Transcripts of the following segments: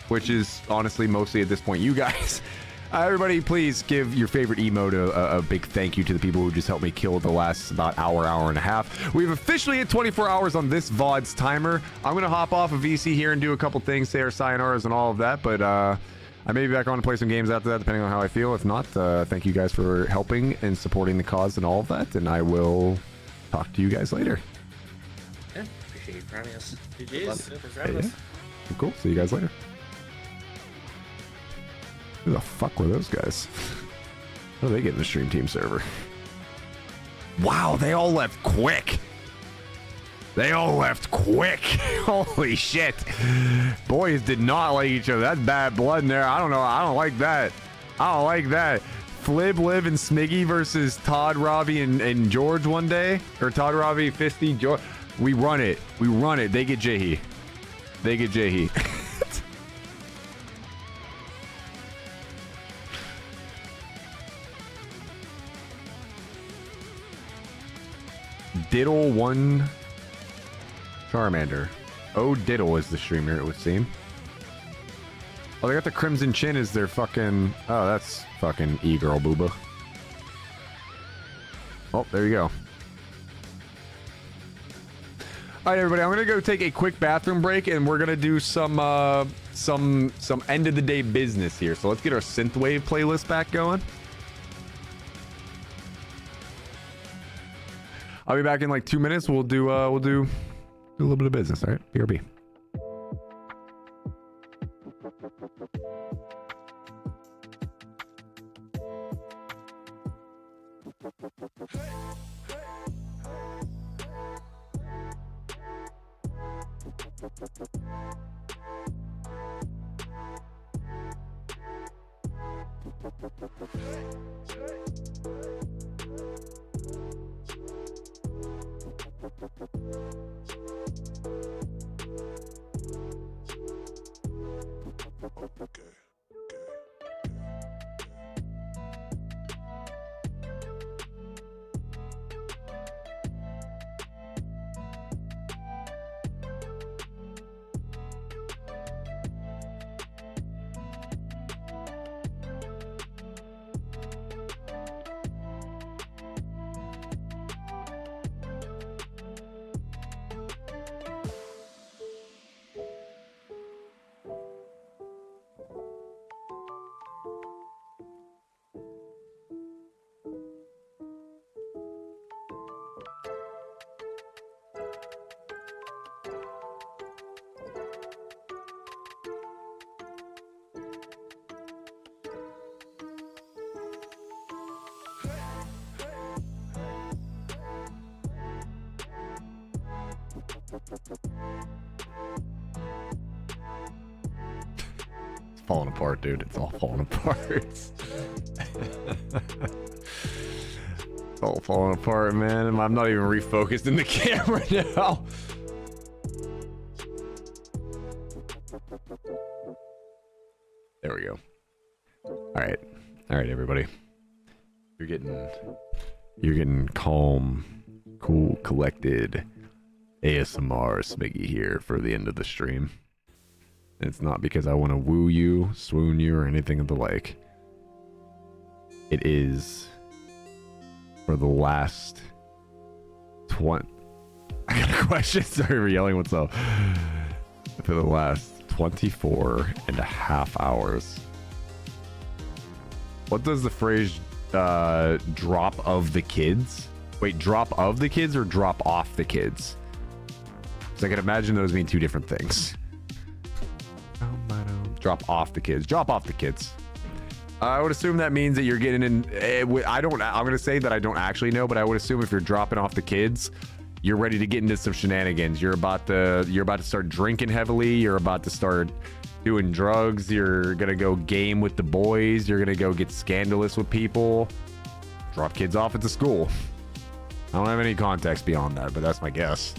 which is honestly mostly at this point you guys. Everybody, please give your favorite emote a big thank you to the people who just helped me kill the last about hour and a half. We've officially hit 24 hours on this VOD's timer. I'm going to hop off of VC here and do a couple things, say our sayonaras and all of that, but I may be back on to play some games after that, depending on how I feel. If not, thank you guys for helping and supporting the cause and all of that, and I will talk to you guys later. Yeah, appreciate you crowning us. GG's. Thanks for having us. Cool. See you guys later. Who the fuck were those guys? How do they get in the stream team server? Wow, they all left quick. They all left quick. Holy shit. Boys did not like each other. That's bad blood in there. I don't know. I don't like that. I don't like that. Flib, Liv, and Smiggy versus Todd, Robbie, and George one day. Or Todd, Robbie, Fisty, George. We run it. We run it. They get Jahi. They get Jahi. Diddle one Charmander. Oh, Diddle is the streamer, it would seem. Oh, they got the Crimson Chin as their fucking... Oh, that's fucking e-girl booba. Oh, there you go. Alright, everybody, I'm gonna go take a quick bathroom break, and we're gonna do some end of the day business here. So let's get our Synthwave playlist back going. I'll be back in like 2 minutes. We'll do a little bit of business. All right, BRB. It's falling apart, dude. It's all falling apart. It's all falling apart, man. I'm not even refocused in the camera now. There we go. All right, everybody. You're getting calm, cool, collected ASMR Smiggy here for the end of the stream. It's not because I want to woo you, swoon you, or anything of the like. It is for the last 20... I got a question. Sorry for yelling. What's up? For the last 24 and a half hours. What does the phrase drop of the kids? Wait, drop of the kids or drop off the kids? Because I can imagine those mean two different things. Drop off the kids. Drop off the kids. I would assume that means that you're getting in... I'm going to say that I don't actually know, but I would assume if you're dropping off the kids, you're ready to get into some shenanigans. You're about to start drinking heavily. You're about to start doing drugs. You're going to go game with the boys. You're going to go get scandalous with people. Drop kids off at the school. I don't have any context beyond that, but that's my guess.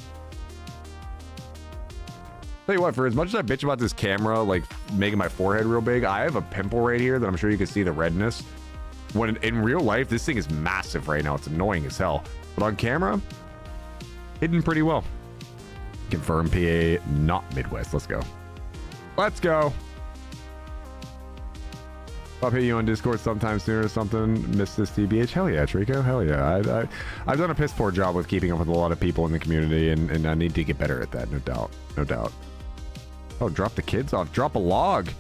Tell you what, for as much as I bitch about this camera, like making my forehead real big, I have a pimple right here that I'm sure you can see the redness. When in real life, this thing is massive right now. It's annoying as hell. But on camera, hidden pretty well. Confirm PA, not Midwest. Let's go. Let's go. I'll hit you on Discord sometime soon or something. Miss this TBH. Hell yeah, Trico. Hell yeah. I've done a piss poor job with keeping up with a lot of people in the community, and I need to get better at that. No doubt. No doubt. Oh, drop the kids off. Drop a log.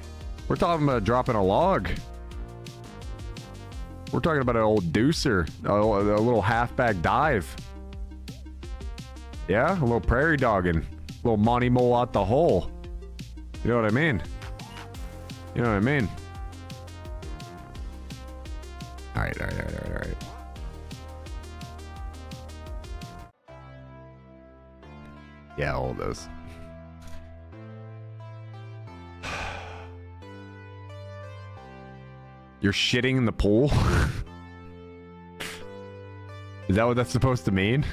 We're talking about dropping a log. We're talking about an old deucer. A little halfback dive. Yeah, a little prairie dogging. A little Monty Mole out the hole. You know what I mean? You know what I mean? All right. Yeah, all those. You're shitting in the pool? Is that what that's supposed to mean?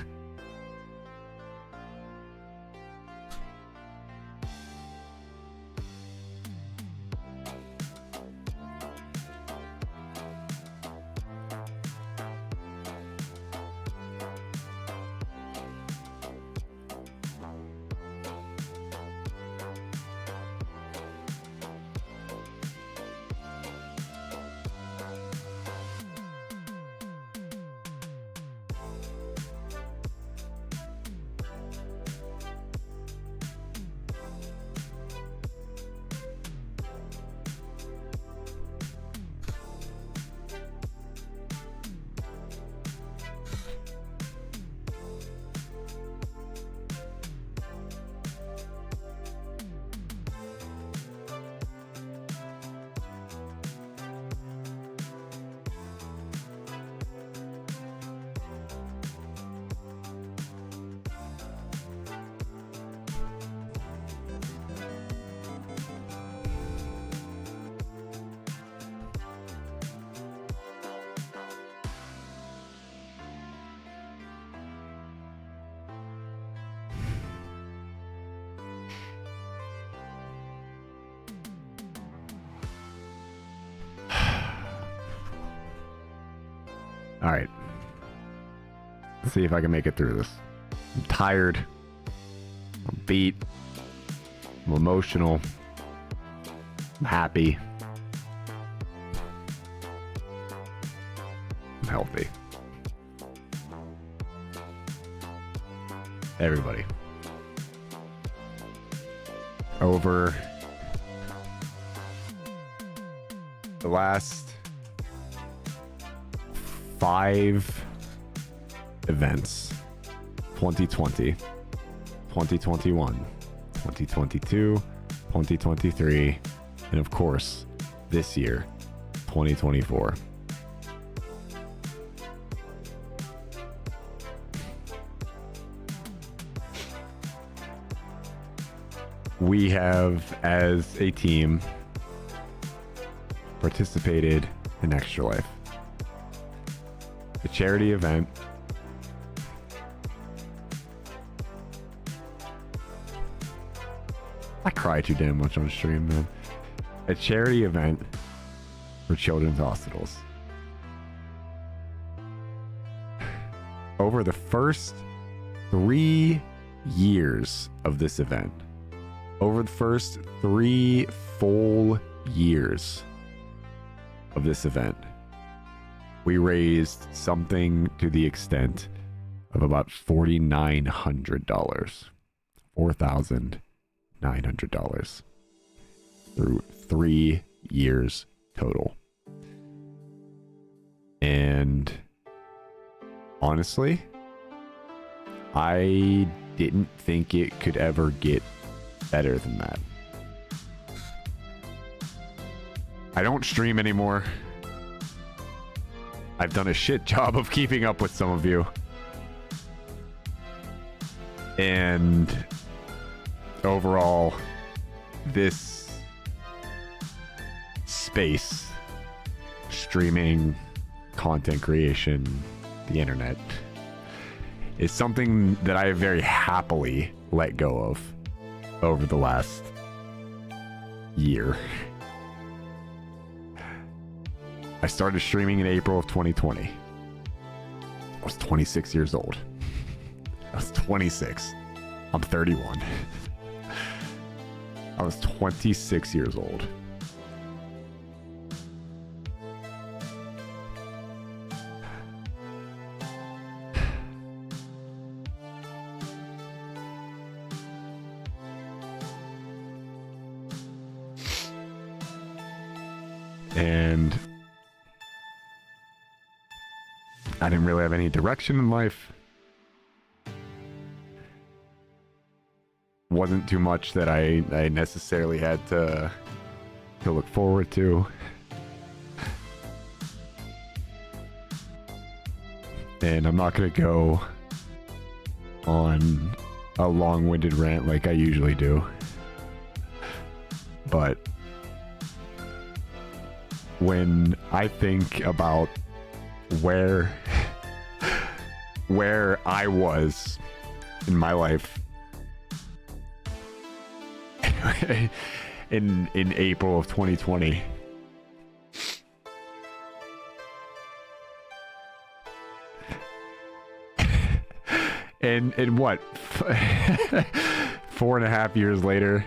All right. Let's see if I can make it through this. I'm tired. I'm beat. I'm emotional. I'm happy. I'm healthy. Everybody. Over the last 5 events: 2020, 2021, 2022, 2023, and of course, this year, 2024. We have, as a team, participated in Extra Life, a charity event I cry too damn much on stream, man. A charity event for children's hospitals. Over the first 3 years of this event, over the first 3 full years of this event, we raised something to the extent of about $4,900. $4,900 through 3 years total. And honestly, I didn't think it could ever get better than that. I don't stream anymore. I've done a shit job of keeping up with some of you. And overall, this space, streaming, content creation, the internet, is something that I have very happily let go of over the last year. I started streaming in April of 2020. I was 26 years old. I was 26. I'm 31. I was 26 years old. And I didn't really have any direction in life. Wasn't too much that I necessarily had to look forward to. And I'm not going to go on a long-winded rant like I usually do. But when I think about where I was in my life in April of 2020, and what 4.5 years later,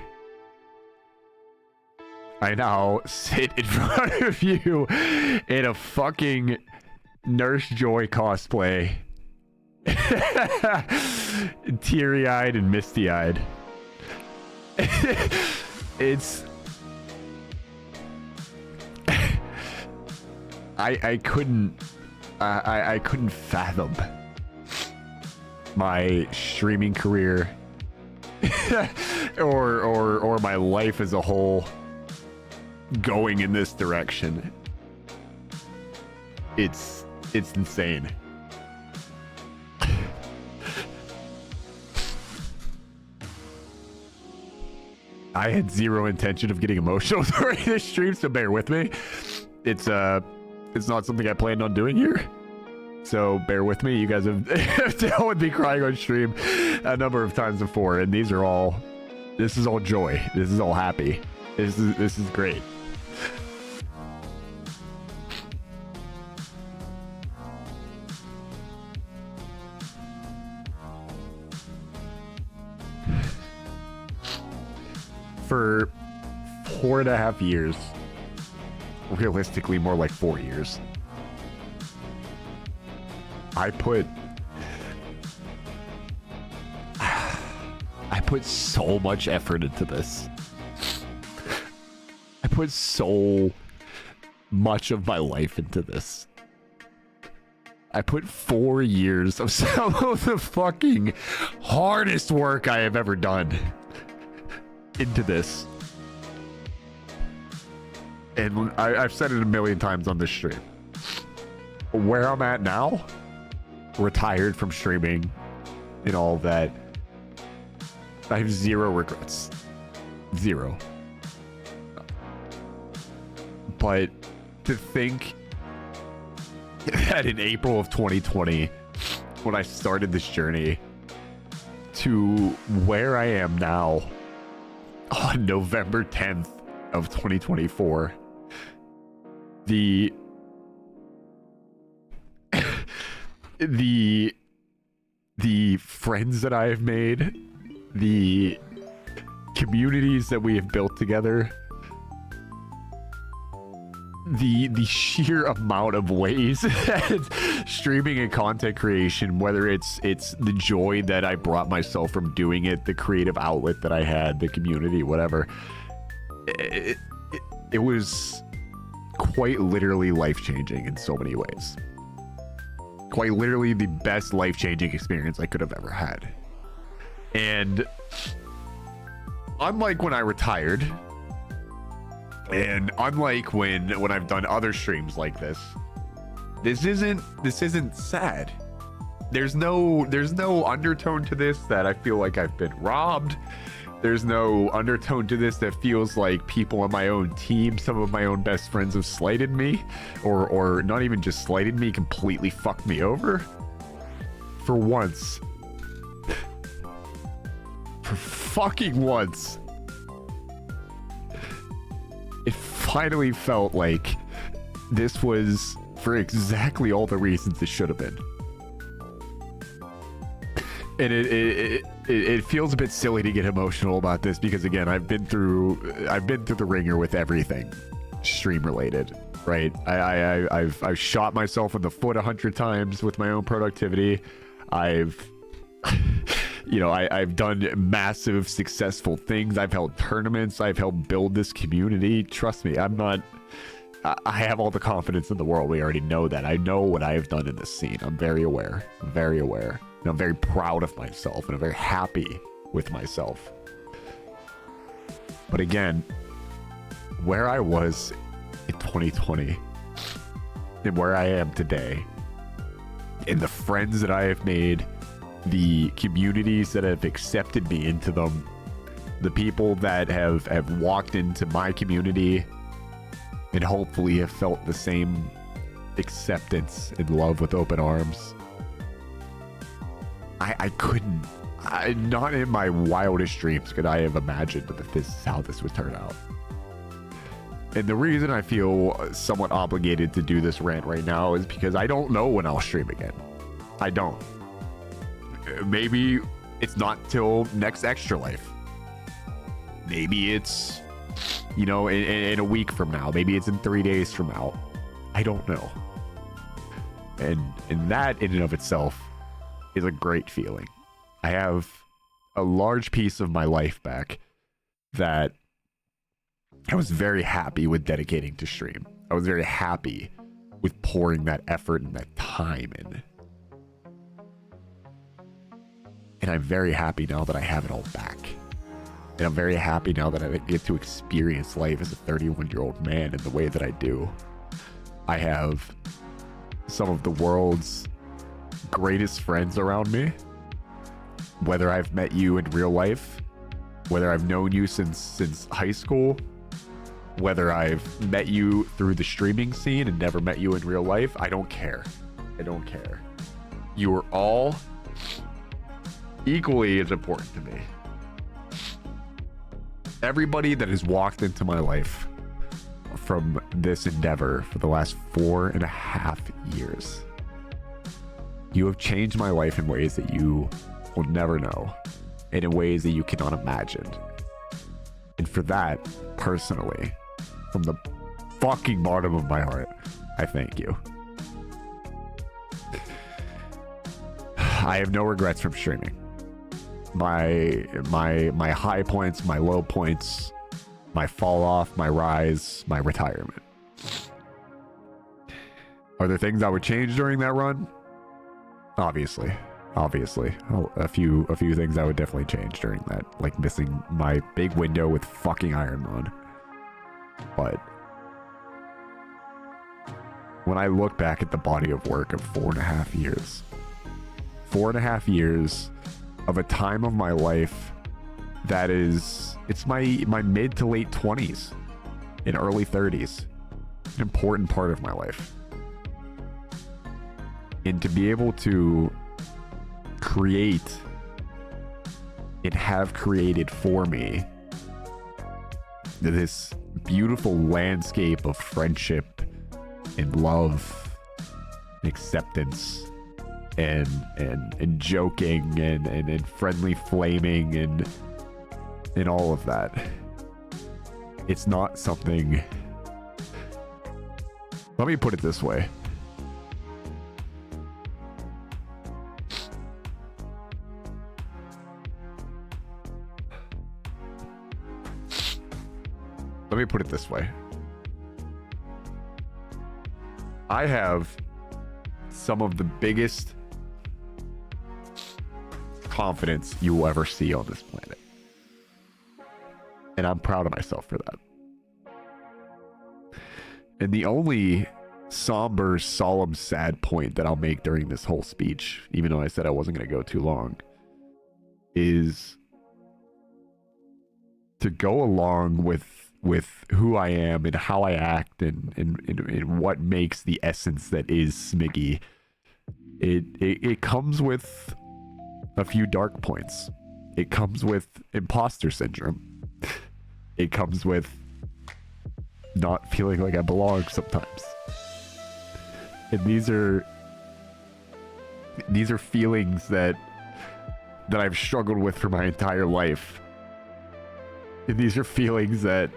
I now sit in front of you in a fucking Nurse Joy cosplay, teary-eyed and misty-eyed. It's I couldn't fathom my streaming career or my life as a whole going in this direction. It's insane. I had zero intention of getting emotional during this stream, so bear with me. It's not something I planned on doing here, so bear with me. You guys have dealt with me crying on stream a number of times before, and this is all joy. This is all happy. This is great. For 4.5 years, realistically more like 4 years, I put so much effort into this. I put so much of my life into this. I put 4 years of some of the fucking hardest work I have ever done into this. And I've said it a million times on this stream. Where I'm at now, retired from streaming and all that, I have zero regrets. Zero. But to think that in April of 2020, when I started this journey, to where I am now on November 10th of 2024, the friends that I have made, the communities that we have built together, the sheer amount of ways that streaming and content creation, whether it's the joy that I brought myself from doing it, the creative outlet that I had, the community, whatever, it was quite literally life-changing in so many ways. Quite literally the best life-changing experience I could have ever had. And unlike when I retired, and unlike when I've done other streams like this isn't sad. There's no undertone to this that I feel like I've been robbed. There's no undertone to this that feels like people on my own team, some of my own best friends, have slighted me, or not even just slighted me, completely fucked me over. For once, for fucking once, it finally felt like this was for exactly all the reasons it should have been. And it feels a bit silly to get emotional about this because, again, I've been through the ringer with everything stream related, right? I've shot myself in the foot 100 times with my own productivity. I've done massive successful things. I've held tournaments. I've helped build this community. Trust me, I'm not I have all the confidence in the world. We already know that. I know what I have done in this scene. I'm very aware. I'm very aware. And I'm very proud of myself, and I'm very happy with myself. But again, where I was in 2020 and where I am today, and the friends that I have made, the communities that have accepted me into them, the people that have walked into my community and hopefully have felt the same acceptance and love with open arms. I couldn't, not in my wildest dreams could I have imagined that this is how this would turn out. And the reason I feel somewhat obligated to do this rant right now is because I don't know when I'll stream again. I don't. Maybe it's not till next Extra Life. Maybe it's, you know, in a week from now. Maybe it's in 3 days from now. I don't know. And that in and of itself is a great feeling. I have a large piece of my life back that I was very happy with dedicating to stream. I was very happy with pouring that effort and that time in. And I'm very happy now that I have it all back. And I'm very happy now that I get to experience life as a 31-year-old man in the way that I do. I have some of the world's greatest friends around me. Whether I've met you in real life, whether I've known you since high school, whether I've met you through the streaming scene and never met you in real life, I don't care. I don't care. You are all equally as important to me. Everybody that has walked into my life from this endeavor for the last 4.5 years, you have changed my life in ways that you will never know, and in ways that you cannot imagine. And for that, personally, from the fucking bottom of my heart, I thank you. I have no regrets from streaming. My high points, my low points, my fall off, my rise, my retirement. Are there things I would change during that run? Obviously. A few things I would definitely change during that, like missing my big window with fucking Ironmon. But when I look back at the body of work of 4.5 years, 4.5 years of a time of my life that is, it's my mid to late 20s and early 30s, an important part of my life. And to be able to create and have created for me this beautiful landscape of friendship and love and acceptance and joking and friendly flaming and all of that. It's not something, let me put it this way. Let me put it this way. I have some of the biggest confidence you will ever see on this planet. And I'm proud of myself for that. And the only somber, solemn, sad point that I'll make during this whole speech, even though I said I wasn't going to go too long, is to go along with who I am and how I act and what makes the essence that is Smiggy. It comes with a few dark points. It comes with imposter syndrome. It comes with not feeling like I belong sometimes. And these are feelings that I've struggled with for my entire life. And these are feelings that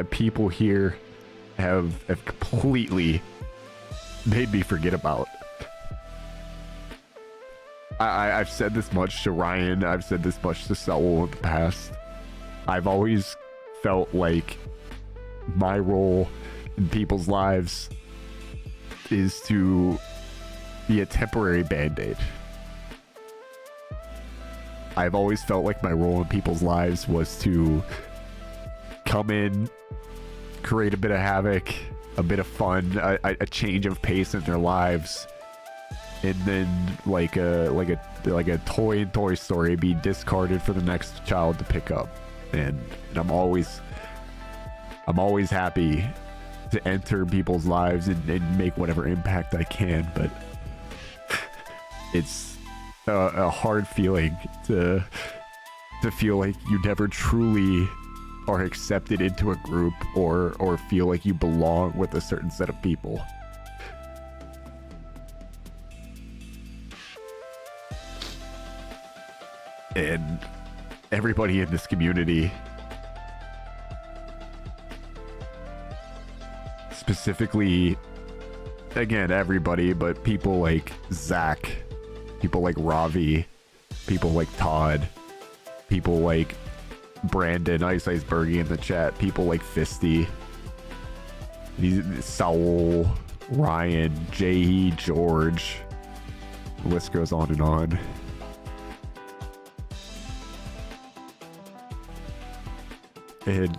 people here have completely made me forget about. I've said this much to Ryan. I've said this much to Saul in the past. I've always felt like my role in people's lives is to be a temporary band-aid. I've always felt like my role in people's lives was to come in, create a bit of havoc, a bit of fun, a change of pace in their lives, and then like a toy in Toy Story be discarded for the next child to pick up. And I'm always happy to enter people's lives and make whatever impact I can, but it's a hard feeling to feel like you never truly are accepted into a group or feel like you belong with a certain set of people. And everybody in this community, specifically, again, everybody, but people like Zach, people like Ravi, people like Todd, people like Brandon, Ice Bergie in the chat, people like Fisty, Saul, Ryan, J.E., George, the list goes on and on. And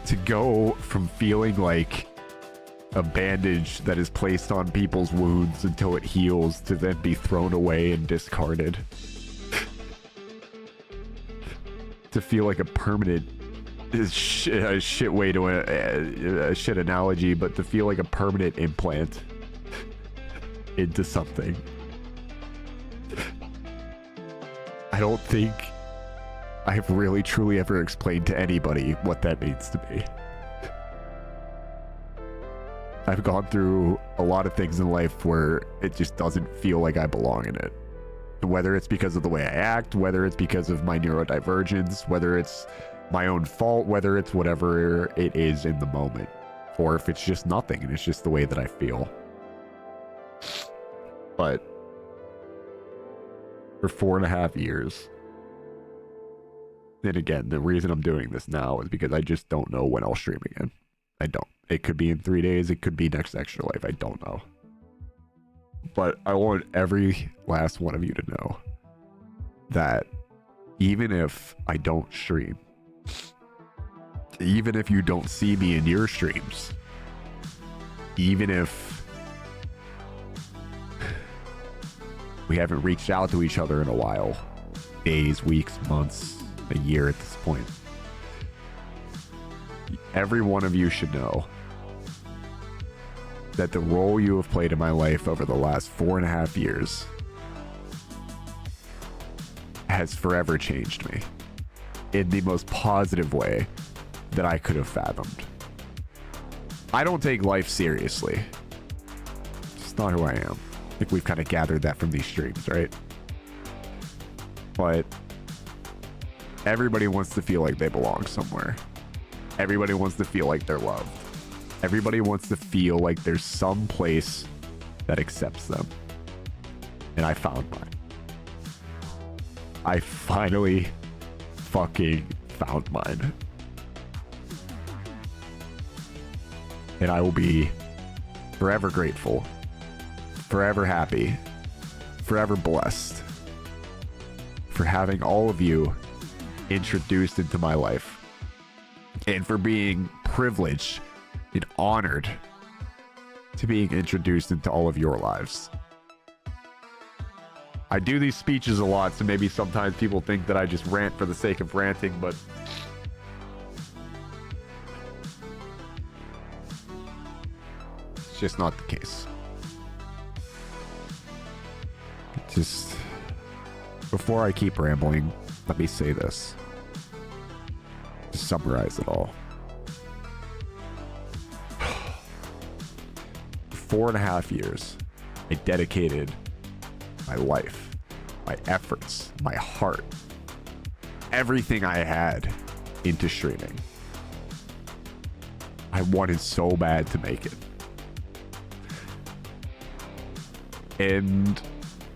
to go from feeling like a bandage that is placed on people's wounds until it heals to then be thrown away and discarded, to feel like a permanent a shit way to a shit analogy, but to feel like a permanent implant into something. I don't think I've really truly ever explained to anybody what that means to me. I've gone through a lot of things in life where it just doesn't feel like I belong in it. Whether it's because of the way I act, whether it's because of my neurodivergence, whether it's my own fault, whether it's whatever it is in the moment, or if it's just nothing and it's just the way that I feel. But for 4.5 years, and again, the reason I'm doing this now is because I just don't know when I'll stream again. I don't. It could be in 3 days. It could be next Extra Life. I don't know. But I want every last one of you to know that even if I don't stream, even if you don't see me in your streams, even if we haven't reached out to each other in a while, days, weeks, months, a year at this point, every one of you should know that the role you have played in my life over the last 4.5 years has forever changed me in the most positive way that I could have fathomed. I don't take life seriously. It's not who I am. I think we've kind of gathered that from these streams, right? But everybody wants to feel like they belong somewhere. Everybody wants to feel like they're loved. Everybody wants to feel like there's some place that accepts them. And I found mine. I finally fucking found mine. And I will be forever grateful, forever happy, forever blessed for having all of you introduced into my life, and for being privileged and honored to being introduced into all of your lives. I do these speeches a lot, so maybe sometimes people think that I just rant for the sake of ranting, but it's just not the case. Just before I keep rambling, let me say this to summarize it all. 4.5 years, I dedicated my life, my efforts, my heart, everything I had into streaming. I wanted so bad to make it. And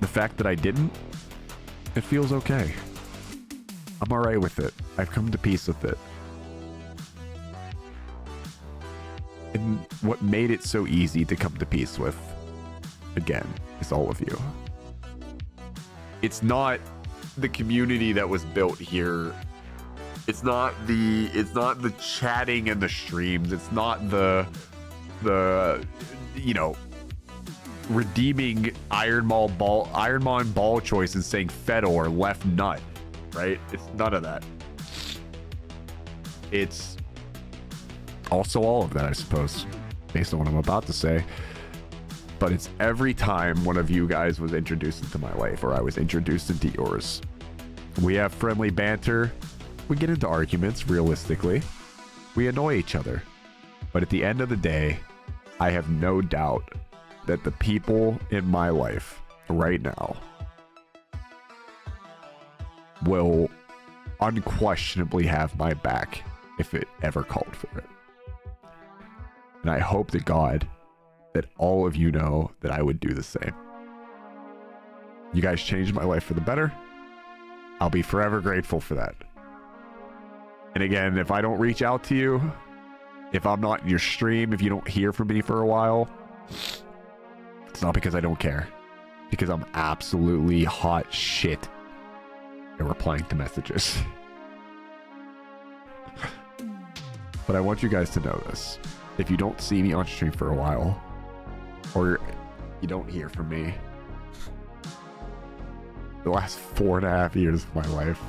the fact that I didn't, it feels okay. I'm alright with it. I've come to peace with it. And what made it so easy to come to peace with, again, is all of you. It's not the community that was built here. It's not the chatting and the streams. It's not the you know, redeeming Ironmon ball choice and saying Fedor left nut, right? It's none of that. It's also all of that, I suppose, based on what I'm about to say. But it's every time one of you guys was introduced into my life, or I was introduced into yours. We have friendly banter. We get into arguments, realistically. We annoy each other. But at the end of the day, I have no doubt that the people in my life right now will unquestionably have my back if it ever called for it. And I hope to God that all of you know that I would do the same. You guys changed my life for the better. I'll be forever grateful for that. And again, if I don't reach out to you, if I'm not in your stream, if you don't hear from me for a while, it's not because I don't care. Because I'm absolutely hot shit at replying to messages. But I want you guys to know this. If you don't see me on stream for a while, or you don't hear from me the last 4.5 years of my life,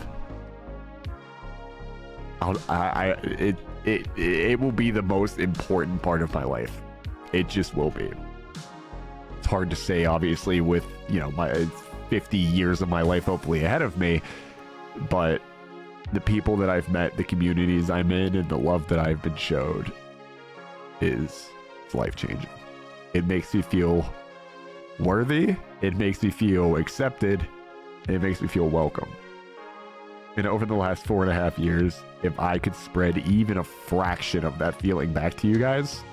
it will be the most important part of my life. It just will be. It's hard to say, obviously, with, you know, my 50 years of my life hopefully ahead of me, but the people that I've met, the communities I'm in, and the love that I've been showed is life-changing. It makes me feel worthy, it makes me feel accepted, and it makes me feel welcome. And over the last 4.5 years, if I could spread even a fraction of that feeling back to you guys,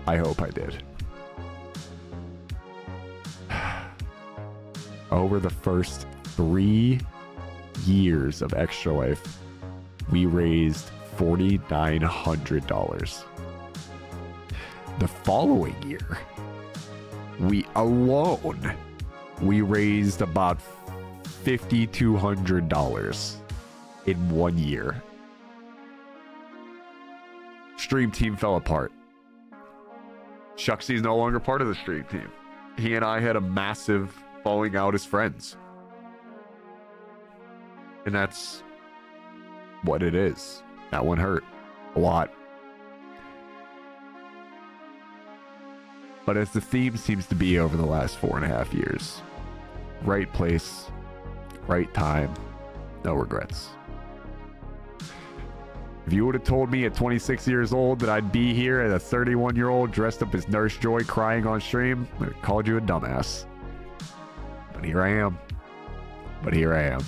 I hope I did. Over the first 3 years of Extra Life, we raised $4,900. The following year, we raised about $5,200 in 1 year. Stream team fell apart. Shuxy's no longer part of the stream team. He and I had a massive falling out as friends. And that's what it is. That one hurt a lot. But as the theme seems to be over the last 4.5 years, right place, right time, no regrets. If you would have told me at 26 years old that I'd be here as a 31-year-old dressed up as Nurse Joy crying on stream, I would have called you a dumbass. But here I am.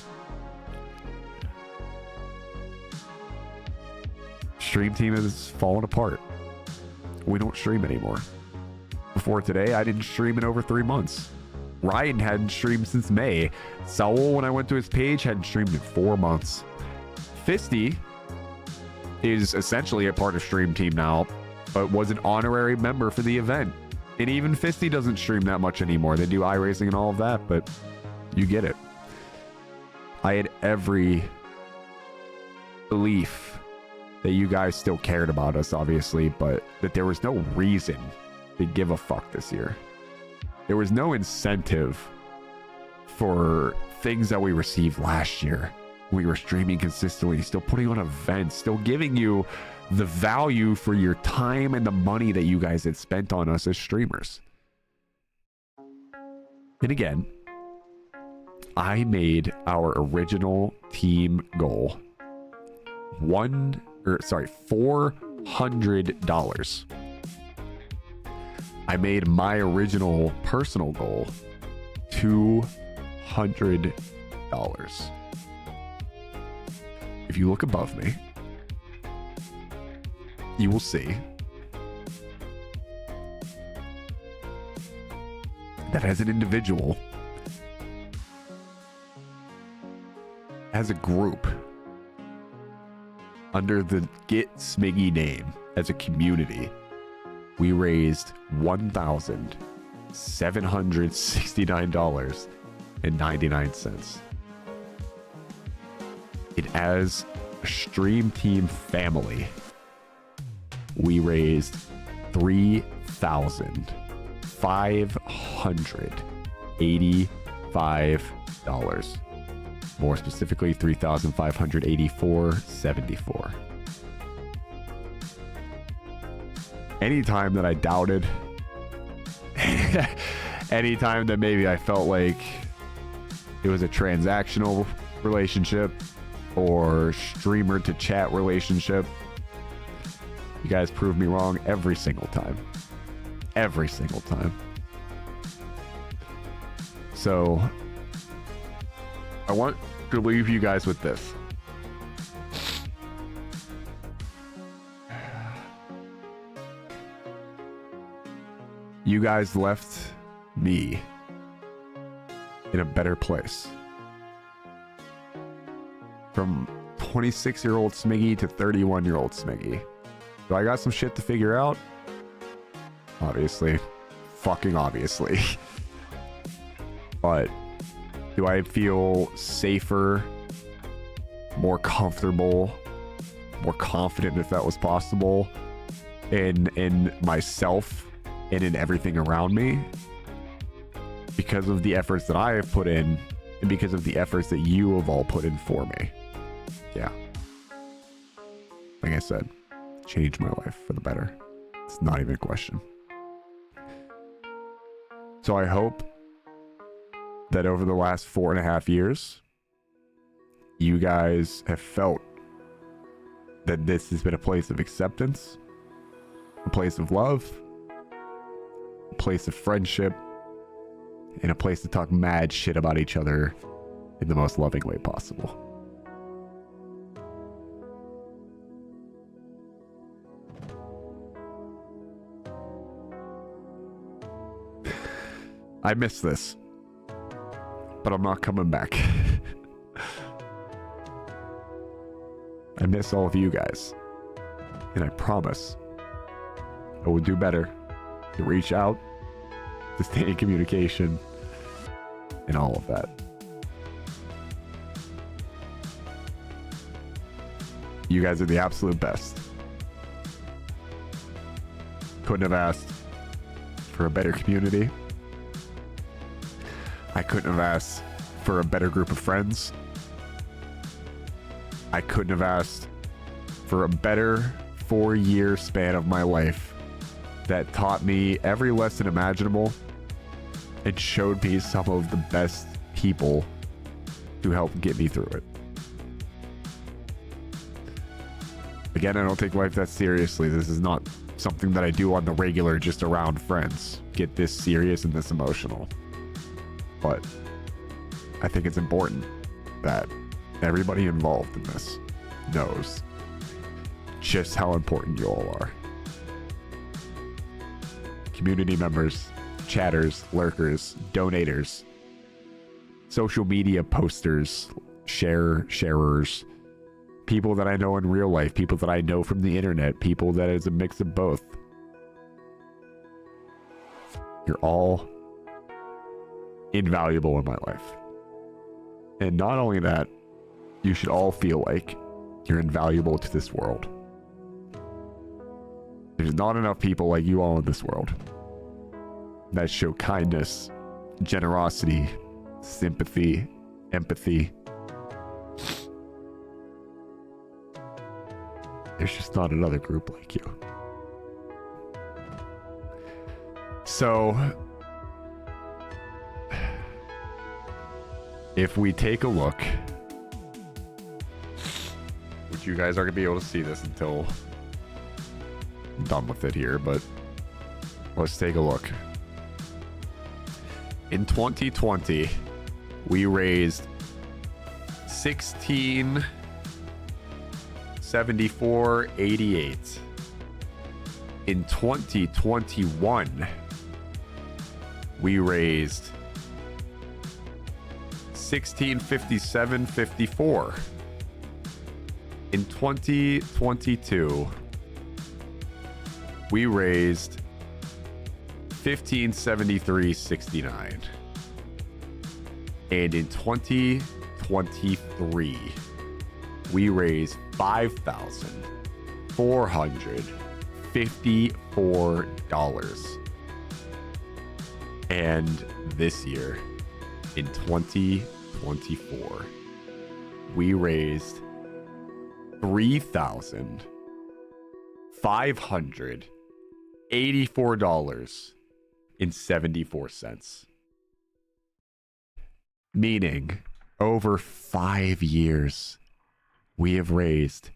Stream team is falling apart. We don't stream anymore. Before today, I didn't stream in over 3 months. Ryan hadn't streamed since May. Saul, when I went to his page, hadn't streamed in 4 months. Fisty is essentially a part of Stream Team now, but was an honorary member for the event. And even Fisty doesn't stream that much anymore. They do iRacing and all of that, but you get it. I had every belief that you guys still cared about us, obviously, but that there was no reason to give a fuck this year. There was no incentive for things that we received last year. We were streaming consistently, still putting on events, still giving you the value for your time and the money that you guys had spent on us as streamers. And again, I made our original team goal $400. I made my original personal goal $200. If you look above me, you will see that as an individual, as a group, under the Get Smiggy name as a community, we raised $1,769.99. And as a stream team family, we raised $3,585. More specifically, $3,584.74. Anytime that I doubted, anytime that maybe I felt like it was a transactional relationship or streamer to chat relationship, you guys proved me wrong every single time. Every single time. So, I want to leave you guys with this. You guys left me in a better place. From 26-year-old Smiggy to 31-year-old Smiggy. Do I got some shit to figure out? Obviously. Fucking obviously. But do I feel safer, more comfortable, more confident, if that was possible, in myself and in everything around me? Because of the efforts that I have put in, and because of the efforts that you have all put in for me. Yeah. Like I said, changed my life for the better. It's not even a question. So I hope that over the last 4.5 years, you guys have felt that this has been a place of acceptance, a place of love, a place of friendship, and a place to talk mad shit about each other in the most loving way possible. I miss this, but I'm not coming back. I miss all of you guys, and I promise I will do better to reach out, to stay in communication, and all of that. You guys are the absolute best. Couldn't have asked for a better community. I couldn't have asked for a better group of friends. I couldn't have asked for a better 4-year span of my life that taught me every lesson imaginable and showed me some of the best people to help get me through it. Again, I don't take life that seriously. This is not something that I do on the regular just around friends. Get this serious and this emotional. But I think it's important that everybody involved in this knows just how important you all are. Community members, chatters, lurkers, donators, social media posters, sharers, people that I know in real life, people that I know from the internet, people that is a mix of both. You're all invaluable in my life. And not only that, you should all feel like you're invaluable to this world. There's not enough people like you all in this world that show kindness, generosity, sympathy, empathy. There's just not another group like you. So, if we take a look, which you guys aren't going to be able to see this until I'm done with it here, but let's take a look. In 2020, we raised $1674.88. In 2021, we raised $1657.54. In 2022, we raised $1573.69. And in 2023, we raised $5,454. And this year, in 2024, we raised $3,584.74. Meaning, over 5 years, we have raised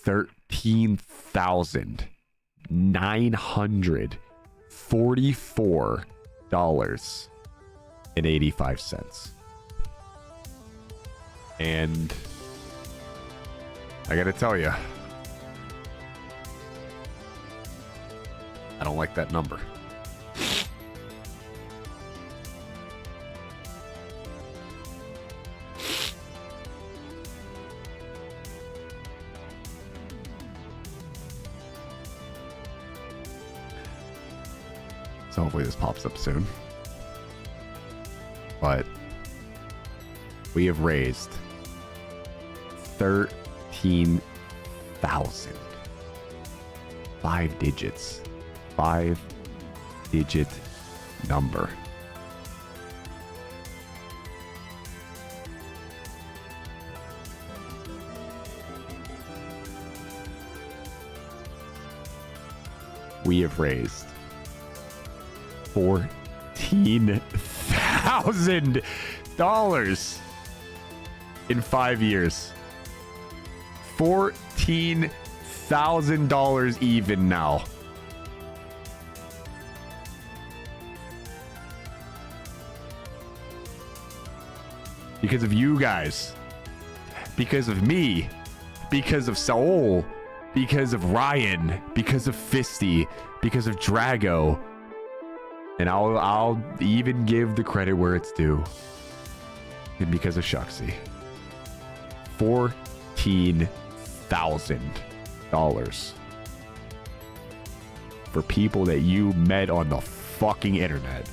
$13,944.85. And I gotta tell you, I don't like that number. So hopefully this pops up soon. But we have raised 13,000. 5 digits. 5-digit number. We have raised $14,000 in 5 years. $14,000 even now. Because of you guys. Because of me. Because of Saul. Because of Ryan. Because of Fisty. Because of Drago. And I'll even give the credit where it's due. And because of Shuxy. $14,000 for people that you met on the fucking internet.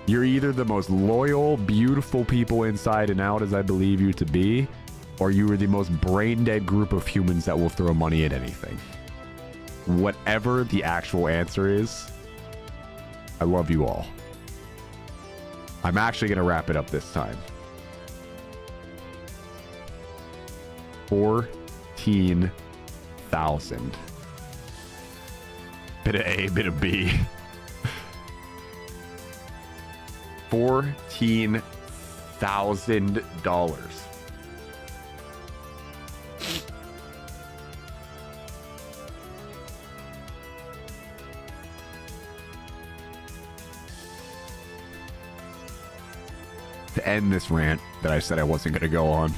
You're either the most loyal, beautiful people inside and out as I believe you to be, or you are the most brain-dead group of humans that will throw money at anything. Whatever the actual answer is, I love you all. I'm actually going to wrap it up this time. 14,000. Bit of A, bit of B. $14,000. To end this rant that I said I wasn't going to go on.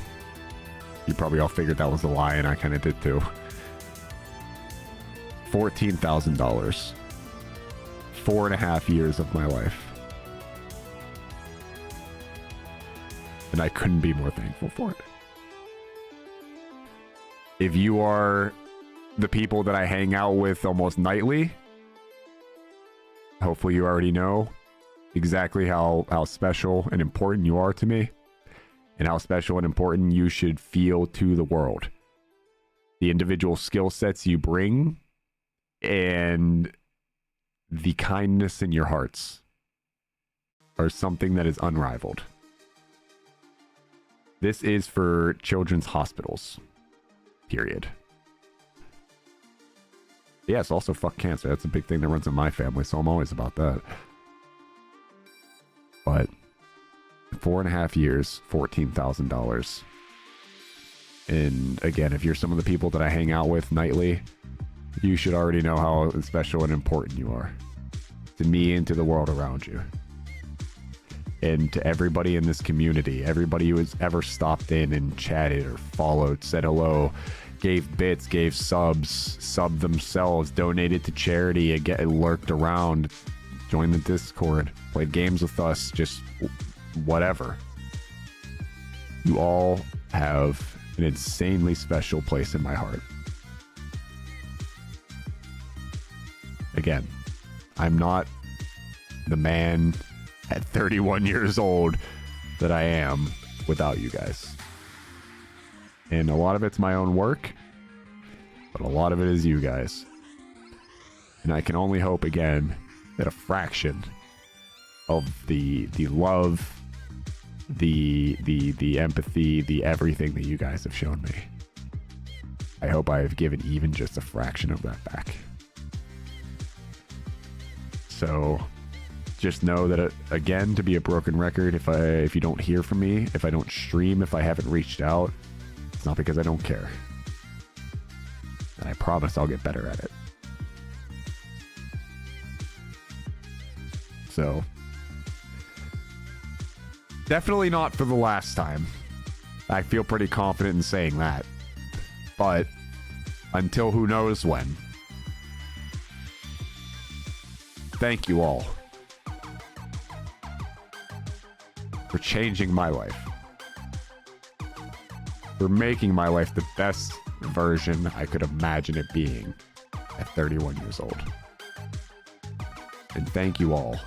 You probably all figured that was a lie, and I kind of did too. $14,000. 4.5 years of my life. And I couldn't be more thankful for it. If you are the people that I hang out with almost nightly, hopefully you already know exactly how special and important you are to me, and how special and important you should feel to the world. The individual skill sets you bring and the kindness in your hearts are something that is unrivaled. This is for children's hospitals, period. Yeah, it's also fuck cancer. That's a big thing that runs in my family, so I'm always about that. But 4.5 years, $14,000. And again, if you're some of the people that I hang out with nightly, you should already know how special and important you are to me and to the world around you. And to everybody in this community, everybody who has ever stopped in and chatted or followed, said hello, gave bits, gave subs, subbed themselves, donated to charity, again, lurked around, joined the Discord, played games with us, just whatever. You all have an insanely special place in my heart. Again, I'm not the man at 31 years old that I am without you guys. And a lot of it's my own work, but a lot of it is you guys. And I can only hope, again, that a fraction of the love, the empathy, the everything that you guys have shown me, I hope I have given even just a fraction of that back. So just know that, again, to be a broken record, if you don't hear from me, if I don't stream, if I haven't reached out, it's not because I don't care. And I promise I'll get better at it. So, definitely not for the last time. I feel pretty confident in saying that. But until who knows when. Thank you all for changing my life. For making my life the best version I could imagine it being at 31 years old. And thank you all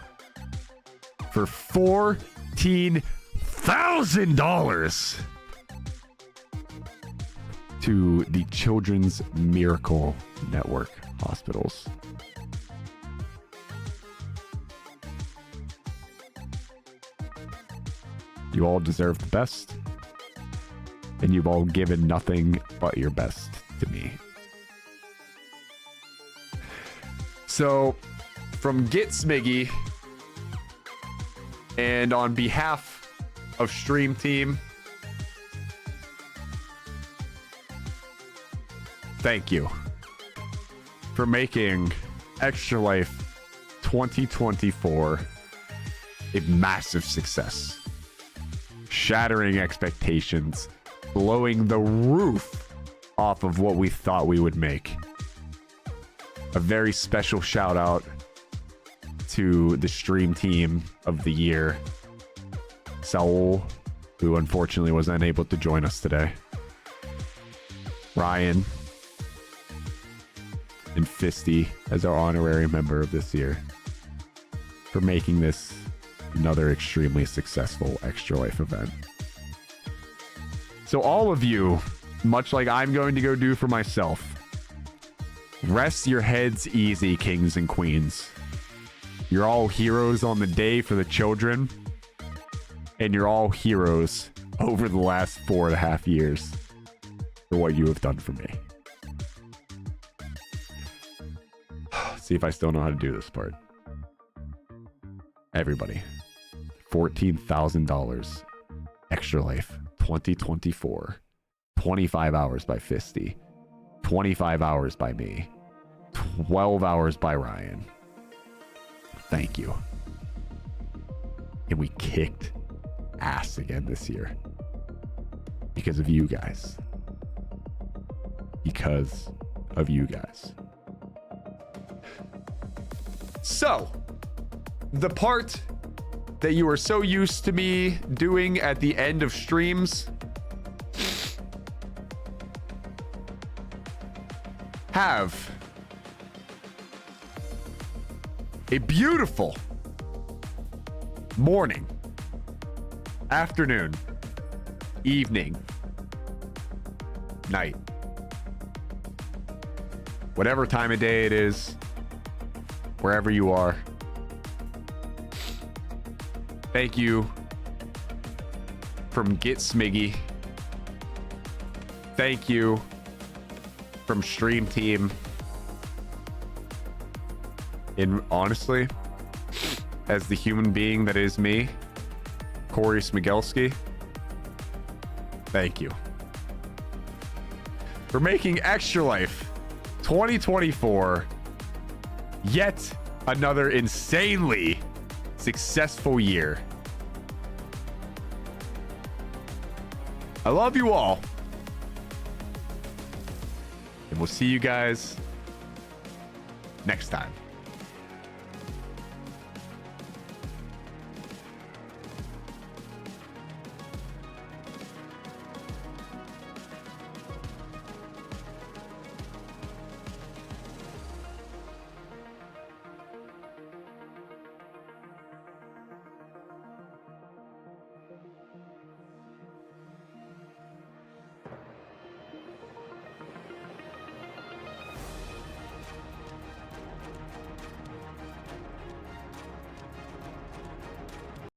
for $14,000 to the Children's Miracle Network hospitals. You all deserve the best, and you've all given nothing but your best to me. So, from Get Smiggy, and on behalf of Stream Team, thank you for making Extra Life 2024 a massive success. Shattering expectations, blowing the roof off of what we thought we would make. A very special shout out to the Stream Team of the Year, Saul, who unfortunately was unable to join us today, Ryan, and Fisty as our honorary member of this year, for making this another extremely successful Extra Life event. So all of you, much like I'm going to go do for myself, rest your heads easy, kings and queens. You're all heroes on the day for the children, and you're all heroes over the last 4.5 years for what you have done for me. See if I still know how to do this part. Everybody, $14,000 Extra Life 2024, 25 hours by Fisty, 25 hours by me, 12 hours by Ryan. Thank you. And we kicked ass again this year because of you guys. Because of you guys. So, the part that you are so used to me doing at the end of streams have a beautiful morning, afternoon, evening, night, whatever time of day it is, wherever you are. Thank you from Get Smiggy. Thank you from Stream Team. And honestly, as the human being that is me, Corey Smigelski, thank you for making Extra Life 2024 yet another insanely successful year. I love you all. And we'll see you guys next time.